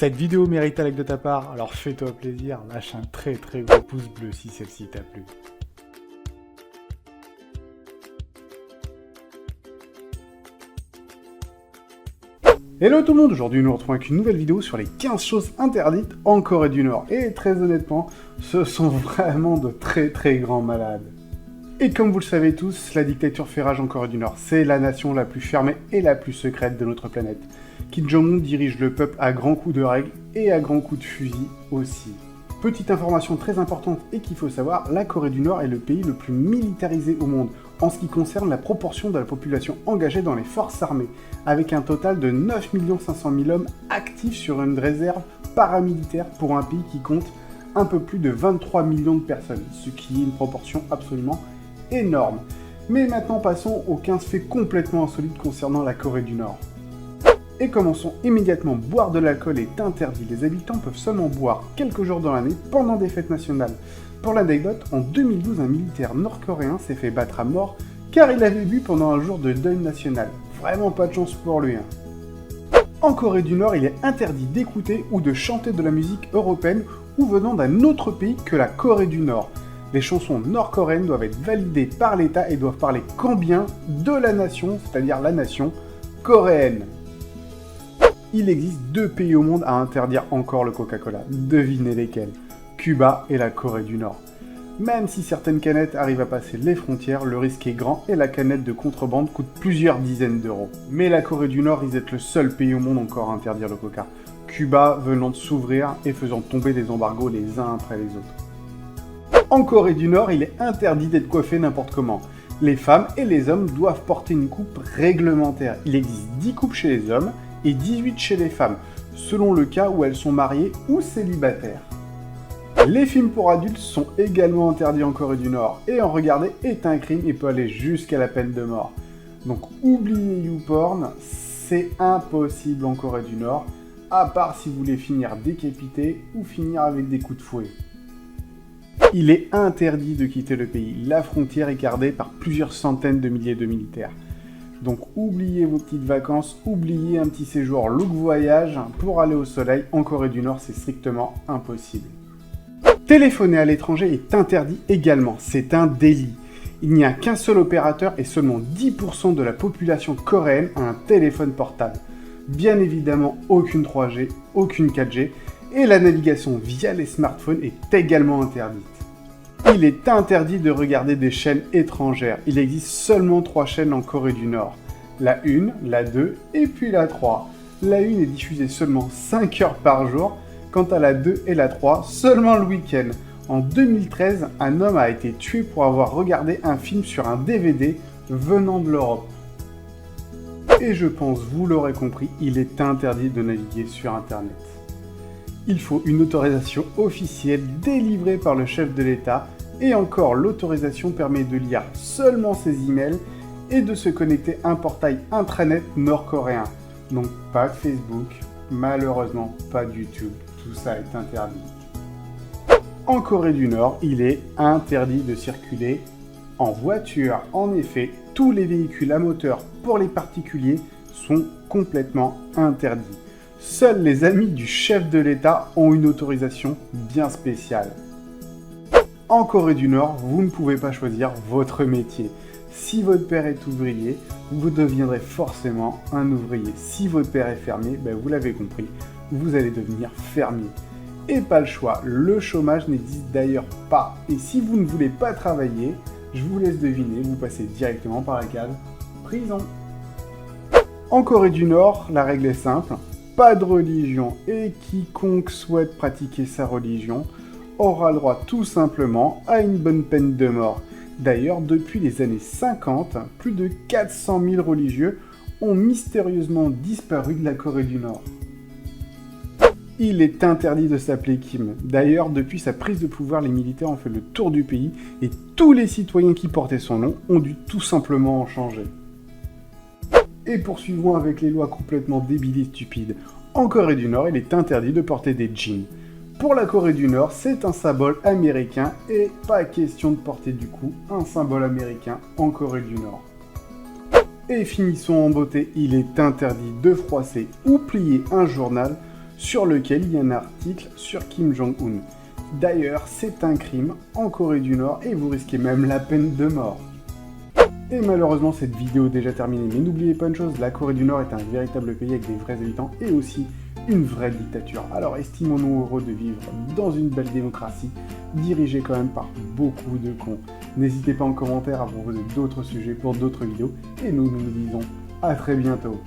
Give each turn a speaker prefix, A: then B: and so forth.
A: Cette vidéo mérite un like de ta part, alors fais-toi plaisir, lâche un très gros pouce bleu si celle-ci t'a plu. Hello tout le monde, aujourd'hui nous nous retrouvons avec une nouvelle vidéo sur les 15 choses interdites en Corée du Nord. Et très honnêtement, ce sont vraiment de très grands malades. Et comme vous le savez tous, la dictature fait rage en Corée du Nord. C'est la nation la plus fermée et la plus secrète de notre planète. Kim Jong-un dirige le peuple à grands coups de règles et à grands coups de fusil aussi. Petite information très importante et qu'il faut savoir, la Corée du Nord est le pays le plus militarisé au monde en ce qui concerne la proportion de la population engagée dans les forces armées, avec un total de 9 500 000 hommes actifs sur une réserve paramilitaire pour un pays qui compte un peu plus de 23 millions de personnes, ce qui est une proportion absolument énorme. Mais maintenant passons aux 15 faits complètement insolites concernant la Corée du Nord. Et commençons immédiatement, boire de l'alcool est interdit. Les habitants peuvent seulement boire quelques jours dans l'année pendant des fêtes nationales. Pour l'anecdote, en 2012, un militaire nord-coréen s'est fait battre à mort car il avait bu pendant un jour de deuil national. Vraiment pas de chance pour lui. En Corée du Nord, il est interdit d'écouter ou de chanter de la musique européenne ou venant d'un autre pays que la Corée du Nord. Les chansons nord-coréennes doivent être validées par l'État et doivent parler qu'en bien de la nation, c'est-à-dire la nation coréenne. Il existe deux pays au monde à interdire encore le Coca-Cola. Devinez lesquels? Cuba et la Corée du Nord. Même si certaines canettes arrivent à passer les frontières, le risque est grand et la canette de contrebande coûte plusieurs dizaines d'euros. Mais la Corée du Nord risque d'être le seul pays au monde encore à interdire le Coca. Cuba venant de s'ouvrir et faisant tomber des embargos les uns après les autres. En Corée du Nord, il est interdit d'être coiffé n'importe comment. Les femmes et les hommes doivent porter une coupe réglementaire. Il existe 10 coupes chez les hommes et 18 chez les femmes, selon le cas où elles sont mariées ou célibataires. Les films pour adultes sont également interdits en Corée du Nord, et en regarder est un crime et peut aller jusqu'à la peine de mort. Donc oubliez YouPorn, c'est impossible en Corée du Nord, à part si vous voulez finir décapité ou finir avec des coups de fouet. Il est interdit de quitter le pays, la frontière est gardée par plusieurs centaines de milliers de militaires. Donc oubliez vos petites vacances, oubliez un petit séjour look voyage pour aller au soleil. En Corée du Nord, c'est strictement impossible. Téléphoner à l'étranger est interdit également, c'est un délit. Il n'y a qu'un seul opérateur et seulement 10% de la population coréenne a un téléphone portable. Bien évidemment, aucune 3G, aucune 4G, et la navigation via les smartphones est également interdite. Il est interdit de regarder des chaînes étrangères. Il existe seulement 3 chaînes en Corée du Nord. La 1, la 2 et puis la 3. La 1 est diffusée seulement 5 heures par jour, quant à la 2 et la 3, seulement le week-end. En 2013, un homme a été tué pour avoir regardé un film sur un DVD venant de l'Europe. Et je pense, vous l'aurez compris, il est interdit de naviguer sur Internet. Il faut une autorisation officielle délivrée par le chef de l'État et encore l'autorisation permet de lire seulement ses emails et de se connecter à un portail intranet nord-coréen. Donc pas de Facebook, malheureusement pas de YouTube, tout ça est interdit. En Corée du Nord, il est interdit de circuler en voiture. En effet, tous les véhicules à moteur pour les particuliers sont complètement interdits. Seuls les amis du chef de l'État ont une autorisation bien spéciale. En Corée du Nord, vous ne pouvez pas choisir votre métier. Si votre père est ouvrier, vous deviendrez forcément un ouvrier. Si votre père est fermier, vous l'avez compris, vous allez devenir fermier. Et pas le choix, le chômage n'existe d'ailleurs pas. Et si vous ne voulez pas travailler, je vous laisse deviner, vous passez directement par la case prison. En Corée du Nord, la règle est simple. Pas de religion et quiconque souhaite pratiquer sa religion aura le droit tout simplement à une bonne peine de mort. D'ailleurs, depuis les années 50, plus de 400 000 religieux ont mystérieusement disparu de la Corée du Nord. Il est interdit de s'appeler Kim. D'ailleurs, depuis sa prise de pouvoir, les militaires ont fait le tour du pays et tous les citoyens qui portaient son nom ont dû tout simplement en changer. Et poursuivons avec les lois complètement débiles et stupides. En Corée du Nord, il est interdit de porter des jeans. Pour la Corée du Nord, c'est un symbole américain et pas question de porter du coup un symbole américain en Corée du Nord. Et finissons en beauté, il est interdit de froisser ou plier un journal sur lequel il y a un article sur Kim Jong-un. D'ailleurs, c'est un crime en Corée du Nord et vous risquez même la peine de mort. Et malheureusement, cette vidéo est déjà terminée, mais n'oubliez pas une chose, la Corée du Nord est un véritable pays avec des vrais habitants et aussi une vraie dictature. Alors estimons-nous heureux de vivre dans une belle démocratie, dirigée quand même par beaucoup de cons. N'hésitez pas en commentaire à proposer d'autres sujets pour d'autres vidéos, et nous nous disons à très bientôt.